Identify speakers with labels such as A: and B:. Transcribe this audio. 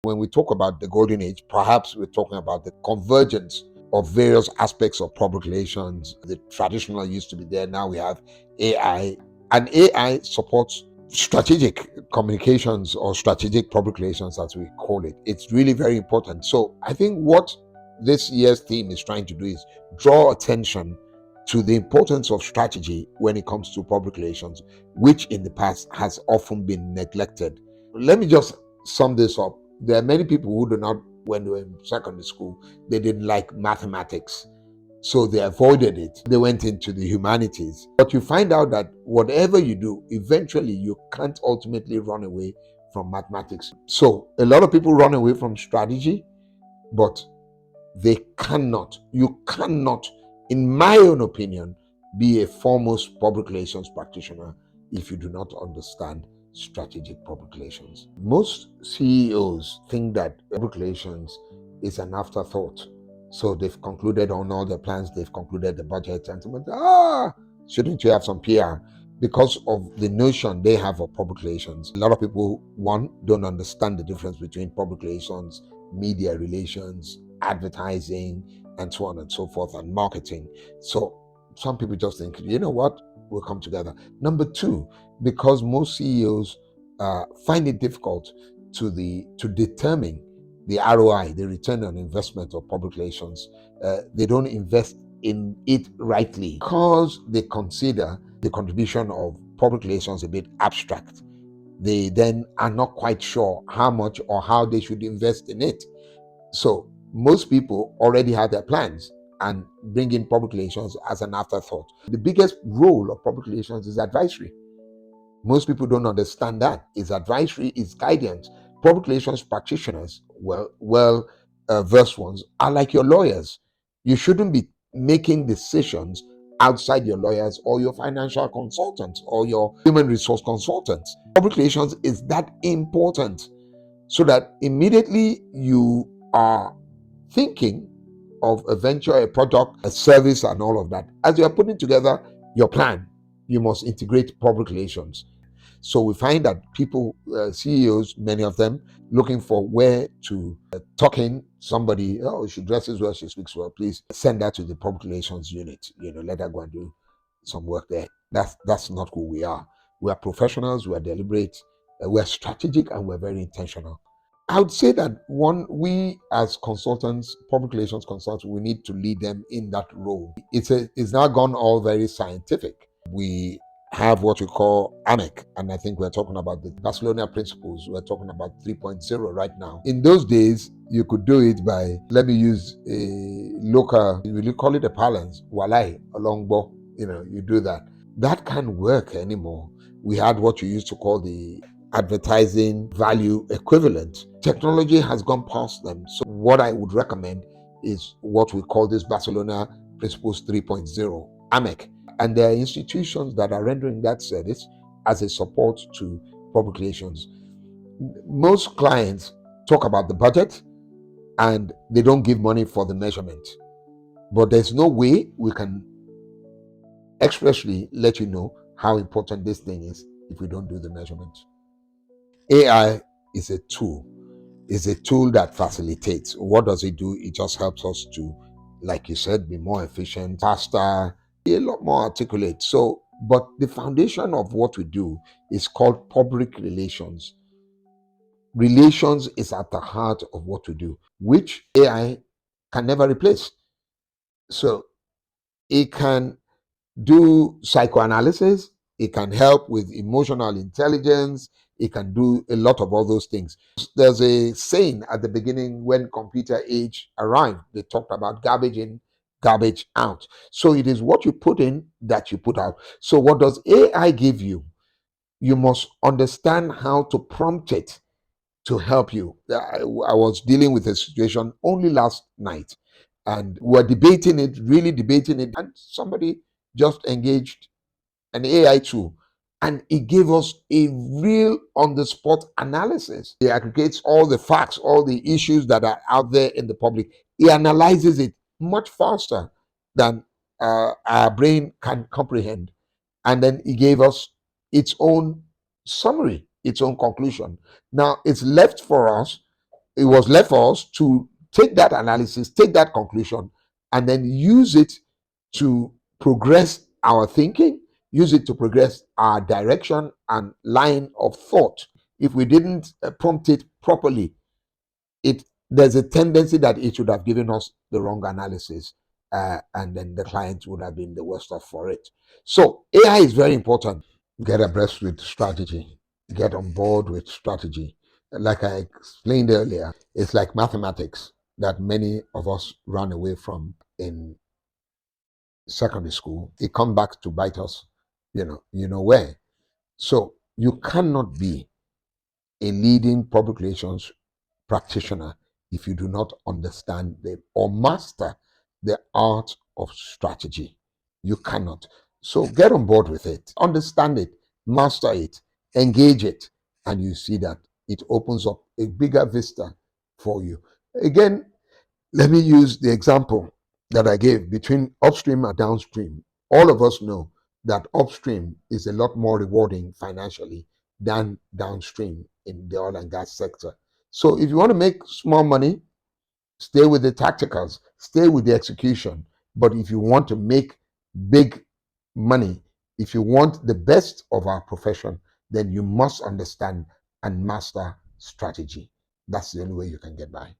A: When we talk about the golden age, perhaps we're talking about the convergence of various aspects of public relations. The traditional used to be there, now we have AI, and AI supports strategic communications or strategic public relations, as we call it. It's really very important. So I think what this year's theme is trying to do is draw attention to the importance of strategy when it comes to public relations, which in the past has often been neglected. Let me just sum this up. There are many people who do not, when they were in secondary school, they didn't like mathematics, so they avoided it. They went into the humanities. But you find out that whatever you do, eventually you can't ultimately run away from mathematics. So a lot of people run away from strategy, but you cannot, in my own opinion, be a foremost public relations practitioner if you do not understand strategic public relations. Most CEOs think that public relations is an afterthought. So they've concluded on all their plans, they've concluded the budget, and shouldn't you have some PR? Because of the notion they have of public relations. A lot of people, one, don't understand the difference between public relations, media relations, advertising, and so on and so forth, and marketing. So some people just think, you know what, we'll come together. Number two, because most CEOs find it difficult to determine the ROI, the return on investment of public relations. They don't invest in it rightly because they consider the contribution of public relations a bit abstract. They then are not quite sure how much or how they should invest in it. So most people already have their plans and bring in public relations as an afterthought. The biggest role of public relations is advisory. Most people don't understand that. It's advisory, it's guidance. Public relations practitioners, versed ones, are like your lawyers. You shouldn't be making decisions outside your lawyers or your financial consultants or your human resource consultants. Public relations is that important, so that immediately you are thinking of a venture, a product, a service, and all of that. As you are putting together your plan, you must integrate public relations. So we find that people, CEOs, many of them, looking for where to tuck in somebody. Oh, she dresses well, she speaks well. Please send that to the public relations unit. Let her go and do some work there. That's not who we are. We are professionals. We are deliberate. We are strategic, and we're very intentional. I would say that we as consultants, public relations consultants, we need to lead them in that role. It's now gone all very scientific. We have what we call AMEC, and I think we're talking about the Barcelona principles. We're talking about 3.0 right now. In those days, you could do it by, let me use a local, will you call it a parlance? Walai, alongbo, you do that. That can't work anymore. We had what you used to call the advertising value equivalent. Technology has gone past them. So what I would recommend is what we call this Barcelona Principles 3.0, AMEC. And there are institutions that are rendering that service as a support to public relations. Most clients talk about the budget and they don't give money for the measurement. But there's no way we can expressly let you know how important this thing is if we don't do the measurement. AI is a tool. It's a tool that facilitates. What does it do? It just helps us to, like you said, be more efficient, faster, be a lot more articulate. So, but the foundation of what we do is called public relations. Relations is at the heart of what we do, which AI can never replace. So it can do psychoanalysis, it can help with emotional intelligence, it can do a lot of all those things. There's a saying at the beginning when computer age arrived, they talked about garbage in, garbage out. So it is what you put in that you put out. So what does AI give you? You must understand how to prompt it to help you. I was dealing with a situation only last night, and we're debating it, really debating it, and somebody just engaged an AI tool, and it gave us a real on-the-spot analysis. It aggregates all the facts, all the issues that are out there in the public. It analyzes it much faster than our brain can comprehend. And then it gave us its own summary, its own conclusion. Now it's left for us it was left for us to take that analysis, take that conclusion, and then use it to progress our thinking, use it to progress our direction and line of thought. If we didn't prompt it properly, there's a tendency that it should have given us the wrong analysis, and then the client would have been the worst off for it. So AI is very important. Get abreast with strategy, get on board with strategy. Like I explained earlier, it's like mathematics that many of us run away from in secondary school. It comes back to bite us, you know where. So you cannot be a leading public relations practitioner if you do not understand or master the art of strategy. You cannot. So get on board with it, understand it, master it, engage it, and you see that it opens up a bigger vista for you. Again, let me use the example that I gave between upstream and downstream. All of us know that upstream is a lot more rewarding financially than downstream in the oil and gas sector. So if you want to make small money, stay with the tacticals, stay with the execution. But if you want to make big money, if you want the best of our profession, then you must understand and master strategy. That's the only way you can get by.